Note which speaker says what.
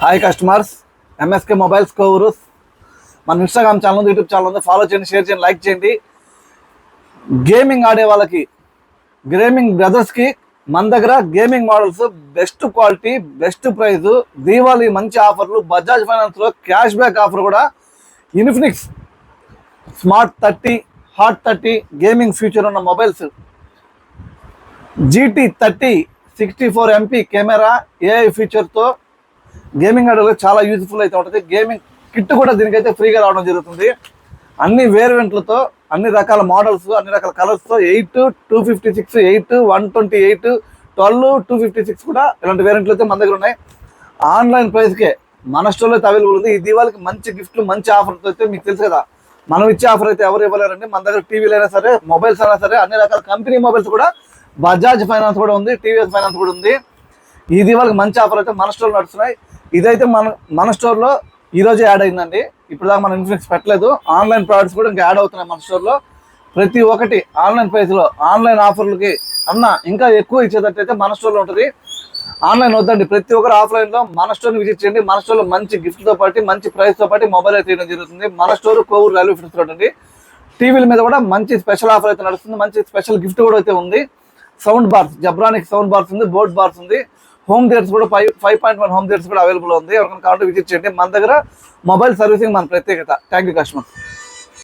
Speaker 1: Hi customers, MSK mobiles Kovur. మన Instagram channel ఉంది, YouTube channel ఉంది. ఫాలో చేయండి, షేర్ చేయండి, లైక్ చేయండి. గేమింగ్ ఆడే వాళ్ళకి, గేమింగ్ బ్రదర్స్కి మన దగ్గర gaming models best quality, best price, Diwali మంచి ఆఫర్లు, బజాజ్ ఫైనాన్స్లో క్యాష్ బ్యాక్ ఆఫర్ కూడా. Infinix smart 30, hot 30 gaming feature ఉన్న mobiles, GT30 64 MP camera AI ఫీచర్తో గేమింగ్ ఆడే చాలా యూజ్ఫుల్ అయితే ఉంటుంది. గేమింగ్ కిట్ కూడా దీనికైతే ఫ్రీగా రావడం జరుగుతుంది. అన్ని వేరియంట్లతో, అన్ని రకాల మోడల్స్, అన్ని రకాల కలర్స్తో 8, 256, 8, 128, 12, 256 కూడా ఇలాంటి వేరియంట్లు అయితే మన దగ్గర ఉన్నాయి. ఆన్లైన్ ప్రైస్కే మన స్టోర్లో అయితే అవైలబుల్ ఉంది. ఈ దీవాళికి మంచి గిఫ్ట్లు, మంచి ఆఫర్తో అయితే మీకు తెలుసు కదా, మనం ఇచ్చే ఆఫర్ అయితే ఎవరు ఇవ్వలేరండి. మన దగ్గర టీవీలు అయినా సరే, మొబైల్స్ అయినా సరే, అన్ని రకాల కంపెనీ మొబైల్స్ కూడా, బజాజ్ ఫైనాన్స్ కూడా ఉంది, టీవీఎస్ ఫైనాన్స్ కూడా ఉంది. ఈ దీవాళికి మంచి ఆఫర్ అయితే మన స్టోర్లో నడుస్తున్నాయి. ఇదైతే మన స్టోర్లో ఈరోజే యాడ్ అయిందండి. ఇప్పుడు దాకా మనం ఇన్ఫ్లిక్స్ పెట్టలేదు. ఆన్లైన్ ప్రోడక్ట్స్ కూడా ఇంకా యాడ్ అవుతున్నాయి మన స్టోర్లో. ప్రతి ఒక్కటి ఆన్లైన్ ప్రైస్లో, ఆన్లైన్ ఆఫర్లకి ఇంకా ఎక్కువ ఇచ్చేటట్టయితే మన స్టోర్లో ఉంటుంది. ఆన్లైన్ వద్దండి, ప్రతి ఒక్కరు ఆఫ్లైన్లో మన స్టోర్ని విజిట్ చేయండి. మన స్టోర్లో మంచి గిఫ్ట్తో పాటు, మంచి ప్రైస్తో పాటు మొబైల్ అయితే తీయడం జరుగుతుంది. మన store Kovur railway fits road అండి. టీవీల మీద కూడా మంచి స్పెషల్ ఆఫర్ అయితే నడుస్తుంది. మంచి స్పెషల్ గిఫ్ట్ కూడా అయితే ఉంది. సౌండ్ బార్స్, జబ్రానిక్ సౌండ్ బార్స్ ఉంది, బోర్డ్ బార్స్ ఉంది. హోమ్ థియేటర్స్ కూడా 5.1 హోమ్ థియేటర్స్ కూడా అవైలబుల్ ఉంది. ఎవరికైనా కావాలంటే విజిట్ చేయండి. మన దగ్గర మొబైల్ సర్వీసింగ్ మన ప్రత్యేకత. Thank you customer.